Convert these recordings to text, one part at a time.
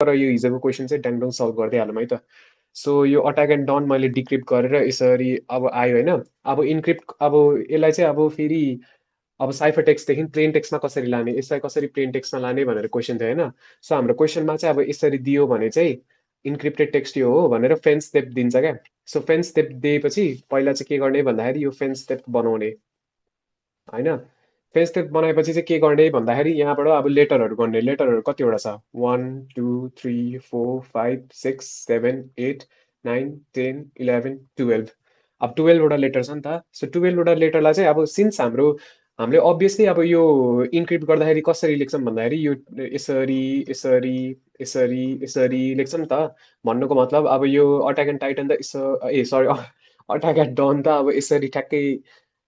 तर यो हिजोको क्वेसन चाहिँ ड्याङडुङ सल्भ गर्दै हालौँ है त। सो यो अट्याक एन्ड डन मैले डिक्रिप्ट गरेर यसरी अब आयो होइन। अब इन्क्रिप्ट अब यसलाई चाहिँ अब फेरि अब साइफर टेक्स्टदेखि प्लेन टेक्स्टमा कसरी लाने, यसलाई कसरी प्लेन टेक्स्टमा लाने भनेर क्वेसन थियो होइन। सो हाम्रो क्वेसनमा चाहिँ अब यसरी दियो भने चाहिँ इन्क्रिप्टेड टेक्स्ट यो हो भनेर फेन्स स्टेप दिन्छ क्या। सो फेन्स स्टेप दिएपछि पहिला चाहिँ के गर्ने भन्दाखेरि यो फेन्स स्टेप बनाउने होइन। फेन्स स्टेप बनाएपछि चाहिँ के गर्ने भन्दाखेरि यहाँबाट अब लेटरहरू गर्ने। लेटरहरू कतिवटा छ, 1 2 3 4 5 6 7 8 9 10 11 12। अब 12वटा लेटर छ नि त। सो 12वटा लेटरलाई चाहिँ अब सिन्स हामीले अभियसली अब यो इन्क्रिप्ट गर्दाखेरि कसरी लेख्छौँ भन्दाखेरि यो यसरी यसरी यसरी यसरी लेख्छौँ नि त। भन्नुको मतलब अब यो अट्याक एन्ड टाइटन त ए सरी, अट्याक एन्ड डन त अब यसरी ठ्याक्कै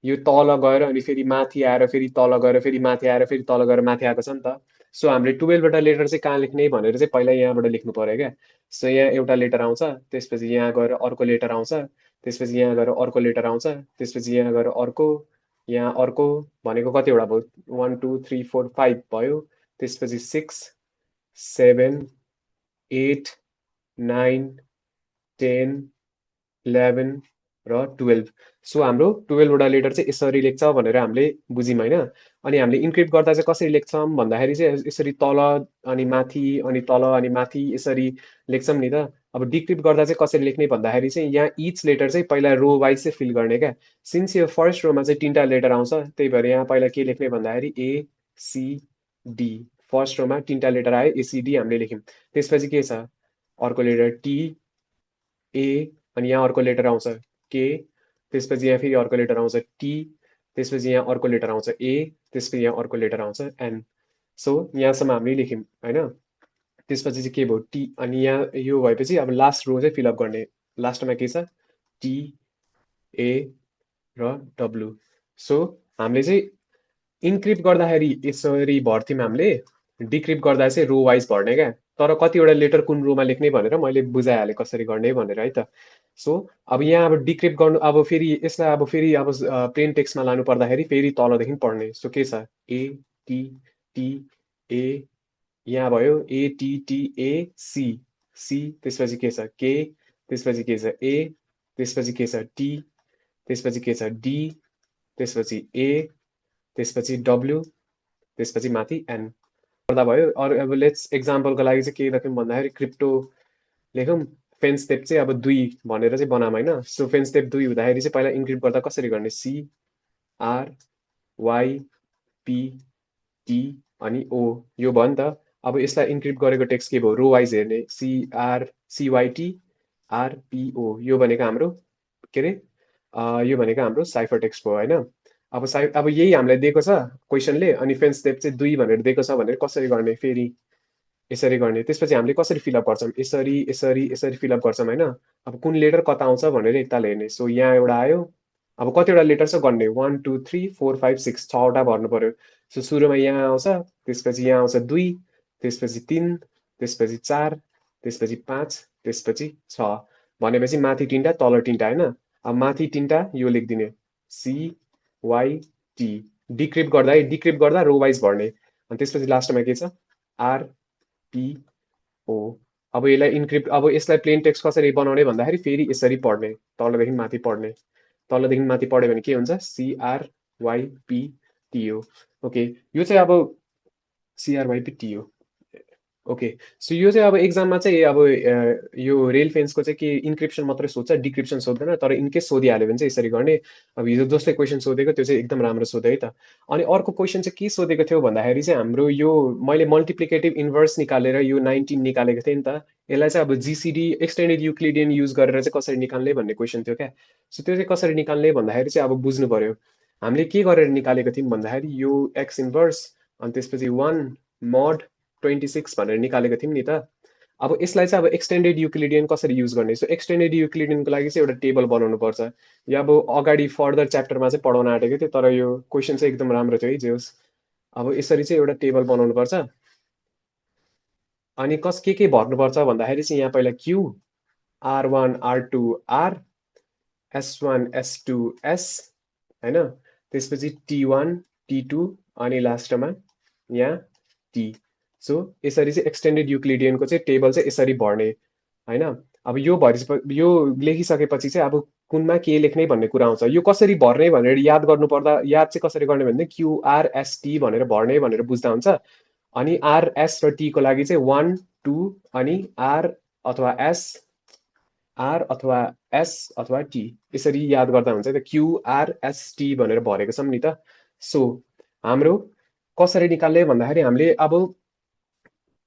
यो तल गएर अनि फेरि माथि आएर फेरि तल गएर फेरि माथि आएर फेरि तल गएर माथि आएको छ नि त। सो हामीले 12वटा लेटर चाहिँ कहाँ लेख्ने भनेर चाहिँ पहिला यहाँबाट लेख्नु पर्यो क्या। सो यहाँ एउटा लेटर आउँछ, त्यसपछि यहाँ गएर अर्को लेटर आउँछ, त्यसपछि यहाँ गएर अर्को लेटर आउँछ, त्यसपछि यहाँ गएर अर्को, यहाँ अर्को, भनेको कतिवटा भयो, 1 2 3 4 5 भयो, त्यसपछि 6 7 8 9 10 11 र 12। सो हाम्रो 12वटा लेटर चाहिँ यसरी लेख्छ भनेर हामीले बुझ्यौँ होइन। अनि हामीले इन्क्रिप्ट गर्दा चाहिँ कसरी लेख्छौँ भन्दाखेरि चाहिँ यसरी तल अनि माथि अनि तल अनि माथि यसरी लेख्छौँ नि त। अब डिक्रिप्ट गर्दा चाहिँ कसरी लेख्ने भन्दाखेरि चाहिँ यहाँ इच लेटर चाहिँ पहिला रो वाइज चाहिँ फिल गर्ने क्या। सिन्स यो फर्स्ट रोमा चाहिँ 3टा लेटर आउँछ त्यही भएर यहाँ पहिला के लेख्ने भन्दाखेरि ACD। फर्स्ट रोमा 3टा लेटर आयो, ACD हामीले लेख्यौँ। त्यसपछि के छ, अर्को लेटर TA, अनि यहाँ अर्को लेटर आउँछ के, त्यसपछि यहाँ फेरि अर्को लेटर आउँछ टी, त्यसपछि यहाँ अर्को लेटर आउँछ ए, त्यसपछि यहाँ अर्को लेटर आउँछ एन। सो यहाँसम्म हामीले लेख्यौँ होइन। त्यसपछि चाहिँ के भयो टी, अनि यहाँ यो भएपछि अब लास्ट रो चाहिँ फिलअप गर्ने। लास्टमा के छ, टी ए र डब्लु। सो हामीले चाहिँ इन्क्रिप्ट गर्दाखेरि यसरी भर्थ्यौँ हामीले, डिक्रिप्ट गर्दा चाहिँ रो वाइज भर्ने क्या। तर कतिवटा लेटर कुन रोमा लेख्ने भनेर मैले बुझाइहालेँ कसरी गर्ने भनेर है त। सो अब यहाँ अब डिक्रिप्ट गर्नु, अब फेरि यसलाई अब फेरि अब प्लेन टेक्स्टमा लानु पर्दाखेरि फेरि तलदेखि पढ्ने। सो के छ, ATTA, यहाँ भयो ATTAC, सी, त्यसपछि के छ के, त्यसपछि के छ ए, त्यसपछि के छ टी, त्यसपछि के छ डी, त्यसपछि ए, त्यसपछि डब्लु, त्यसपछि माथि एन गर्दा भयो। अरू अब लेट्स एक्जाम्पलको लागि चाहिँ के लेखौँ भन्दाखेरि क्रिप्टो लेखौँ। फेन्स स्टेप चाहिँ अब 2 भनेर चाहिँ बनाऊँ होइन। सो फेन्स स्टेप 2 हुँदाखेरि चाहिँ पहिला इन्क्रिप्ट गर्दा कसरी गर्ने, CRYPT अनि O, यो भयो नि त। अब यसलाई इन्क्रिप्ट गरेको टेक्स्ट के भयो, रो वाइज हेर्ने, CYTRPO, यो भनेको हाम्रो के अरे यो भनेको हाम्रो साइफर टेक्स्ट भयो होइन। अब यही हामीलाई दिएको छ क्वेसनले, अनि फेन्स स्टेप चाहिँ 2 भनेर दिएको छ भनेर कसरी गर्ने, फेरि यसरी गर्ने। त्यसपछि हामीले कसरी फिलअप गर्छौँ, यसरी यसरी यसरी फिलअप गर्छौँ होइन। अब कुन लेटर कता आउँछ भनेर एकताल हेर्ने। सो यहाँ एउटा आयो, अब कतिवटा लेटर छ गन्ने, 1 2 3 4 5 6, 6वटा भर्नु पर्यो। सो सुरुमा यहाँ आउँछ, त्यसपछि यहाँ आउँछ 2, त्यसपछि 3, त्यसपछि 4, त्यसपछि 5, त्यसपछि 6, भनेपछि माथि 3टा तल 3टा होइन। अब माथि 3टा यो लेखिदिने CYT। डिक्रिप्ट गर्दा रो वाइज भर्ने। अनि त्यसपछि लास्टमा के छ, RPO। अब यसलाई इन्क्रिप्ट, अब यसलाई प्लेन टेक्स्ट कसरी बनाउने भन्दाखेरि फेरि यसरी पढ्ने, तलदेखि माथि पढ्ने। तलदेखि माथि पढ्यो भने के हुन्छ, CRYPTO। ओके, यो चाहिँ अब CRYPTO। ओके, सो यो चाहिँ अब एक्जाममा चाहिँ अब यो रेल फेन्सको चाहिँ के इन्क्रिप्सन मात्रै सोध्छ, डिक्रिप्सन सोध्दैन। तर इनकेस सोधिहाल्यो भने चाहिँ यसरी गर्ने। अब हिजो जसले क्वेसन सोधेको त्यो चाहिँ एकदम राम्रो सोध्यो है त। अनि अर्को क्वेसन चाहिँ के सोधेको थियो भन्दाखेरि चाहिँ हाम्रो यो मैले मल्टिप्लिकेटिभ इन्भर्स निकालेर यो 19 निकालेको थिएँ नि त। यसलाई चाहिँ अब GCD एक्सटेन्डेड युक्लिडियन युज गरेर चाहिँ कसरी निकाल्ने भन्ने क्वेसन थियो क्या। सो त्यो चाहिँ कसरी निकाल्ने भन्दाखेरि चाहिँ अब बुझ्नु पर्यो हामीले के गरेर निकालेको थियौँ भन्दाखेरि यो एक्स इन्भर्स, अनि त्यसपछि 1 mod 26 भनेर निकालेको थियौँ नि त। अब यसलाई चाहिँ अब एक्सटेन्डेड युक्लिडियन कसरी युज गर्ने। सो एक्सटेन्डेड युक्लिडियनको लागि चाहिँ एउटा टेबल बनाउनु पर्छ। यो अब अगाडि फर्दर च्याप्टरमा चाहिँ पढाउन आँटेको थियो, तर यो क्वेसन चाहिँ एकदम राम्रो थियो है जे होस्। अब यसरी चाहिँ एउटा टेबल बनाउनु पर्छ। अनि के भर्नुपर्छ भन्दाखेरि चाहिँ यहाँ पहिला Q, R1 R2 R, S1 S2 S होइन, त्यसपछि T1 T2 अनि लास्टमा यहाँ T। सो यसरी चाहिँ एक्सटेन्डेड युक्लिडियनको चाहिँ टेबल चाहिँ यसरी भर्ने होइन। अब यो लेखिसकेपछि चाहिँ अब कुनमा के लेख्ने भन्ने कुरा आउँछ। यो कसरी भर्ने भनेर याद चाहिँ कसरी गर्ने भने QRST भनेर भर्ने भनेर बुझ्दा हुन्छ। अनि RS र T को लागि चाहिँ 1 2 अनि R अथवा S अथवा T यसरी याद गर्दा हुन्छ त QRST भनेर भरेको छौँ नि त। सो हाम्रो कसरी निकाल्ने भन्दाखेरि हामीले अब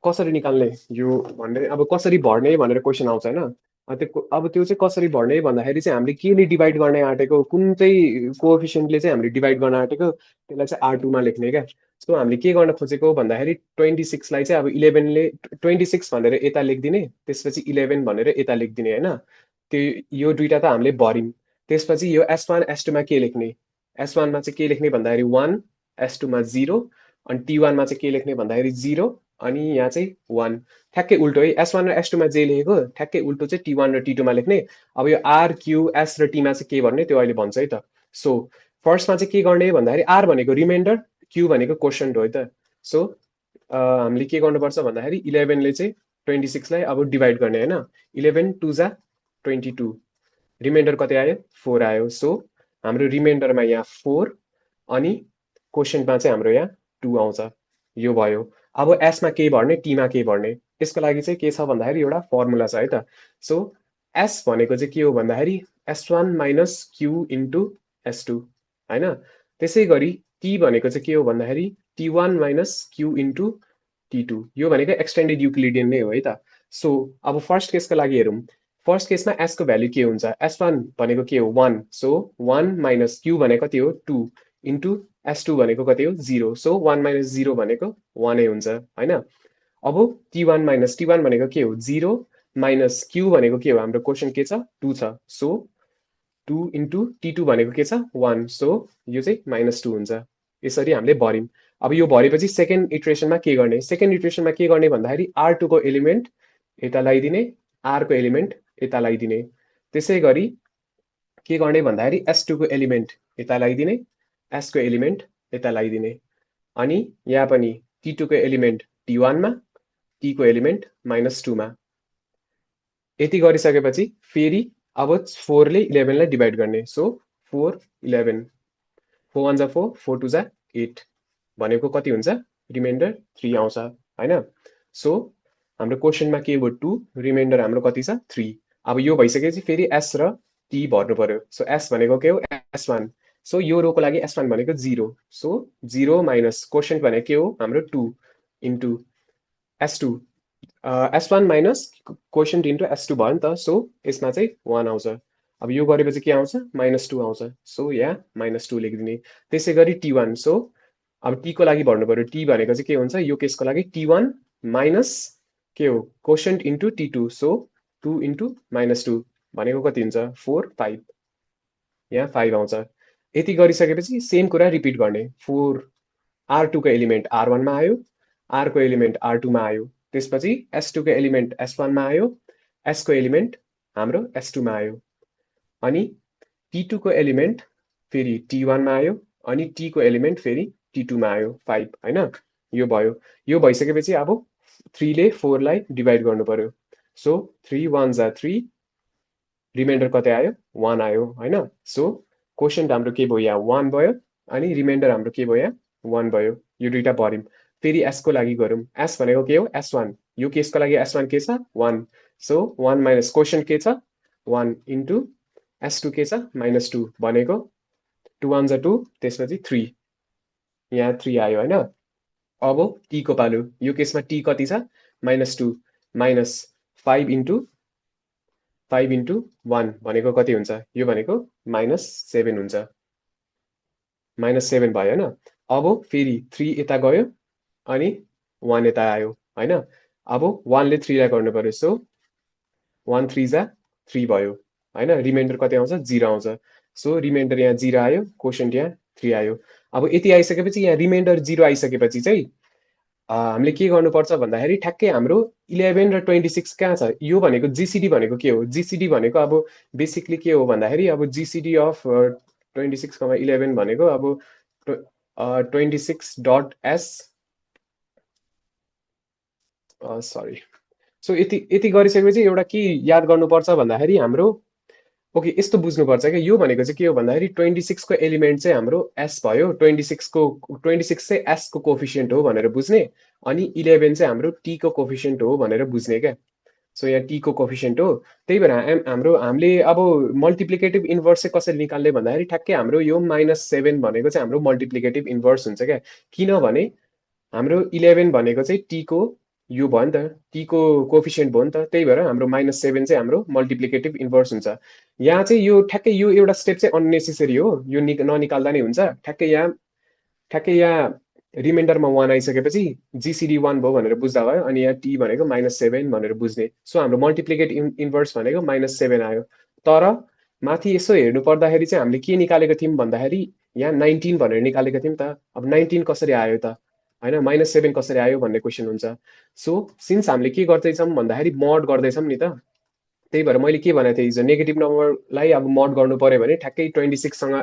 कसरी निकाल्ने यो भन्ने अब कसरी भर्ने भनेर क्वेसन आउँछ होइन। अब त्यो चाहिँ कसरी भर्ने भन्दाखेरि चाहिँ हामीले केले डिभाइड गर्न आँटेको, कुन चाहिँ कोएफिसिएन्टले चाहिँ हामीले डिभाइड गर्न आँटेको त्यसलाई चाहिँ R2 मा लेख्ने क्या। सो हामीले के गर्न खोजेको भन्दाखेरि 26 लाई चाहिँ अब 11ले 26 भनेर यता लेखिदिने, त्यसपछि 11 भनेर यता लेखिदिने होइन। त्यो यो दुइटा त हामीले भर्यौँ। त्यसपछि यो S1 S2 मा के लेख्ने, S1 मा चाहिँ के लेख्ने भन्दाखेरि 1, S2 मा 0 अनि T1 मा चाहिँ के लेख्ने भन्दाखेरि 0 अनि यहाँ चाहिँ 1। ठ्याक्कै उल्टो है, S1 र S2 मा जे लेखेको ठ्याक्कै उल्टो चाहिँ T1 र T2 मा लेख्ने। अब यो R Q S र T मा चाहिँ के भर्ने त्यो अहिले भन्छ है त। सो फर्स्टमा चाहिँ के गर्ने भन्दाखेरि R भनेको रिमाइन्डर, Q भनेको क्वोटिएन्ट हो है त। सो हामीले के गर्नुपर्छ भन्दाखेरि 11 ले चाहिँ 26 लाई अब डिभाइड गर्ने होइन। 11 2 जा 22, रिमाइन्डर कति आयो 4 आयो। सो हाम्रो रिमाइन्डरमा यहाँ 4 अनि क्वोटिएन्टमा चाहिँ हाम्रो यहाँ 2 आउँछ। यो भयो। अब S मा के भर्ने, T मा के भर्ने, यसको लागि चाहिँ के छ भन्दाखेरि एउटा फर्मुला छ है त। सो S भनेको चाहिँ के हो भन्दाखेरि S1 minus Q into S2 होइन। त्यसै गरी T भनेको चाहिँ के हो भन्दाखेरि T1 minus Q into T2, यो भनेको एक्सटेन्डेड युक्लिडियन नै हो है त। सो अब फर्स्ट केसको लागि हेरौँ। फर्स्ट केसमा S को भ्यालु के हुन्छ, S1 भनेको के हो 1, सो 1 माइनस Q भनेको कति हो 2 इन्टु S2 भनेको कति हो 0, सो 1 माइनस 0 भनेको 1 नै हुन्छ होइन। अब T1 भनेको के हो 0 माइनस Q भनेको के हो, हाम्रो क्वेसन के छ 2 छ, सो 2 इन्टु T2 भनेको के छ 1, सो यो चाहिँ -2 हुन्छ। यसरी हामीले भर्यौँ। अब यो भरेपछि सेकेन्ड इटरेसनमा के गर्ने, सेकेन्ड इटरेसनमा के गर्ने भन्दाखेरि R2 को एलिमेन्ट यता लगाइदिने, R को एलिमेन्ट यता लगाइदिने। त्यसै गरी के गर्ने भन्दाखेरि S2 को एलिमेन्ट यता लगाइदिने, S को एलिमेन्ट यता लगाइदिने अनि यहाँ पनि T2 को एलिमेन्ट T1 मा, T को एलिमेन्ट -2 मा। यति गरिसकेपछि फेरि अब 4 ले 11 लाई डिभाइड गर्ने। सो 4 11, 4 1 जा 4, 4 2 जा 8 भनेको कति हुन्छ, रिमाइन्डर 3 आउँछ होइन। सो हाम्रो क्वेसनमा के हो 2, रिमाइन्डर हाम्रो कति छ 3। अब यो भइसकेपछि फेरि S र T भर्नु पर्यो। सो S भनेको के हो S1, सो यो रोको लागि S1 भनेको 0, सो 0 माइनस क्वोटिएन्ट भनेको के हो हाम्रो 2 into S2, S1 minus क्वोटिएन्ट into S2 भयो नि त। सो यसमा चाहिँ 1 आउँछ। अब यो गरेपछि के आउँछ -2 आउँछ, सो यहाँ -2 लेखिदिने। त्यसै गरी T1, सो अब T को लागि भर्नु पर्यो। T भनेको चाहिँ के हुन्छ यो केसको लागि T1 माइनस के हो क्वोटिएन्ट इन्टु T2, सो 2 इन्टु -2 भनेको कति हुन्छ 4 5, यहाँ 5 आउँछ। यति गरिसकेपछि सेम कुरा रिपिट गर्ने। 4 R2 को एलिमेन्ट R1 मा आयो, R को एलिमेन्ट R2 मा आयो, त्यसपछि S2 को एलिमेन्ट S1 मा आयो, S को एलिमेन्ट हाम्रो S2 मा आयो अनि T2 को एलिमेन्ट फेरि T1 मा आयो अनि T को एलिमेन्ट फेरि T2 मा आयो 5 होइन। यो भयो। यो भइसकेपछि अब 3 ले 4 लाई डिभाइड गर्नु पर्यो। सो 3 1 जा 3, रिमाइन्डर कति आयो 1 आयो होइन। सो क्वोटिएन्ट हाम्रो के भयो यहाँ 1 भयो अनि रिमाइन्डर हाम्रो के भयो यहाँ 1 भयो। यो दुइटा भर्यौँ। फेरि S को लागि गरौँ। S भनेको के हो S1, यो केसको लागि S1 के छ 1, सो 1 माइनस क्वोटिएन्ट के छ 1 इन्टु S2 के छ -2 भनेको 2 1 जा 2, त्यसपछि 3, यहाँ 3 आयो होइन। अब T को पालो, यो केसमा T कति छ -2 माइनस 5 इन्टु 1 भनेको कति हुन्छ, यो भनेको -7 हुन्छ। -7 भयो होइन। अब फेरि 3 यता गयो अनि 1 यता आयो होइन। अब 1 ले 3 लाई गर्नु पर्यो। सो 1 3 जा 3 भयो होइन। रिमाइन्डर कति आउँछ 0 आउँछ। सो रिमाइन्डर यहाँ 0 आयो, क्वोटिएन्ट यहाँ 3 आयो। अब यति आइसकेपछि यहाँ रिमाइन्डर 0 आइसकेपछि चाहिँ हामीले के गर्नुपर्छ भन्दाखेरि ठ्याक्कै हाम्रो 11 र 26 कहाँ छ, यो भनेको GCD भनेको के हो, GCD भनेको अब बेसिकली के हो भन्दाखेरि अब GCD अफ 26, 11 भनेको अब 26 डट S सरी। सो यति यति गरिसकेपछि एउटा के याद गर्नुपर्छ भन्दाखेरि हाम्रो ओके यस्तो बुझ्नुपर्छ क्या यो भनेको चाहिँ के हो भन्दाखेरि 26 को एलिमेन्ट चाहिँ हाम्रो एस भयो 26 चाहिँ एस को कोफिसियन्ट हो भनेर बुझ्ने अनि 11 चाहिँ हाम्रो टी को कोफिसियन्ट हो भनेर बुझ्ने क्या सो यहाँ टी को कोफिसियन्ट हो त्यही भएर हामीले अब मल्टिप्लिकेटिभ इन्भर्स चाहिँ कसरी निकाल्ने भन्दाखेरि ठ्याक्कै हाम्रो यो -7 भनेको चाहिँ हाम्रो मल्टिप्लिकेटिभ इन्भर्स हुन्छ क्या किनभने हाम्रो 11 भनेको चाहिँ टी को यो भयो नि त टी को कोफिसियन्ट भयो नि त त्यही भएर हाम्रो -7 चाहिँ हाम्रो मल्टिप्लिकेटिभ इन्भर्स हुन्छ यहाँ चाहिँ यो ठ्याक्कै यो एउटा स्टेप चाहिँ अननेसेसरी हो यो ननिकाल्दा नै हुन्छ ठ्याक्कै यहाँ रिमाइन्डरमा 1 आइसकेपछि जिसिडी 1 भयो भनेर बुझ्दा भयो अनि यहाँ टी भनेको -7 भनेर बुझ्ने सो हाम्रो मल्टिप्लिकेटिभ इन्भर्स भनेको -7 आयो तर माथि यसो हेर्नु पर्दाखेरि चाहिँ हामीले के निकालेको थियौँ भन्दाखेरि यहाँ 19 भनेर निकालेको थियौँ त अब 19 कसरी आयो त होइन -7 कसरी आयो भन्ने क्वेसन हुन्छ सो सिन्स हामीले के गर्दैछौँ भन्दाखेरि मड गर्दैछौँ नि त त्यही भएर मैले के भनेको थिएँ हिजो नेगेटिभ नम्बरलाई अब मड गर्नु पर्यो भने ठ्याक्कै 26सँग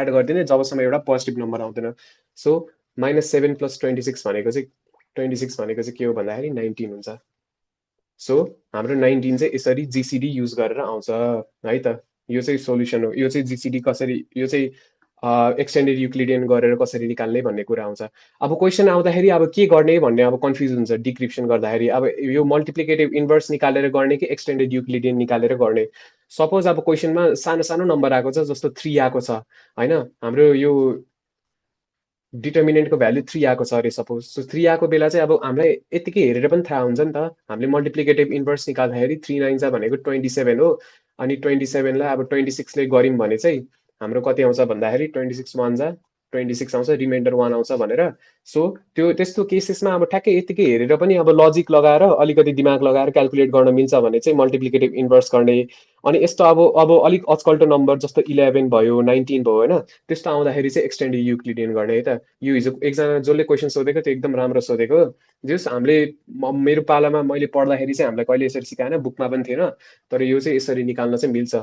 एड गरिदिने जबसम्म एउटा पोजिटिभ नम्बर आउँदैन सो -7 + 26 भनेको चाहिँ 26 भनेको चाहिँ के हो भन्दाखेरि 19 हुन्छ सो हाम्रो 19 चाहिँ यसरी जिसिडी युज गरेर आउँछ है त यो चाहिँ सोल्युसन हो यो चाहिँ जिसिडी कसरी यो चाहिँ एक्सटेन्डेड युक्लिडियन गरेर कसरी निकाल्ने भन्ने कुरा आउँछ अब क्वेसन आउँदाखेरि अब के गर्ने भन्ने अब कन्फ्युज हुन्छ डिक्रिप्सन गर्दाखेरि अब यो मल्टिप्लिकेटिभ इन्भर्स निकालेर गर्ने कि एक्सटेन्डेड युक्लिडियन निकालेर गर्ने सपोज अब क्वेसनमा सानो सानो नम्बर आएको छ जस्तो 3 आएको छ होइन हाम्रो यो डिटर्मिनेन्टको भ्यालु 3 आएको छ अरे सपोज सो 3 आएको बेला चाहिँ अब हामीलाई यतिकै हेरेर पनि थाहा हुन्छ नि त हामीले मल्टिप्लिकेटिभ इन्भर्स निकाल्दाखेरि 3 9 जा भनेको 27 हो अनि 27 लाई अब 26 ले गर्यौँ भने चाहिँ हाम्रो कति आउँछ भन्दाखेरि 26 1 जा 26 आउँछ रिमाइन्डर 1 आउँछ भनेर सो त्यो त्यस्तो केसेसमा अब ठ्याक्कै यतिकै हेरेर पनि अब लजिक लगाएर अलिकति दिमाग लगाएर क्याल्कुलेट गर्न मिल्छ भने चाहिँ मल्टिप्लिकेटिभ इन्भर्स गर्ने अनि यस्तो अब अलिक अचकल्टो नम्बर जस्तो 11 भयो 19 भयो होइन त्यस्तो आउँदाखेरि चाहिँ एक्सटेन्डेड युक्लिडियन गर्ने है त यो हिजो एकजना जसले क्वेसन सोधेको त्यो एकदम राम्रो सोधेको जस हामीले मेरो पालामा मैले पढ्दाखेरि चाहिँ हामीलाई कहिले यसरी सिकाएन बुकमा पनि थिएन तर यो चाहिँ यसरी निकाल्न चाहिँ मिल्छ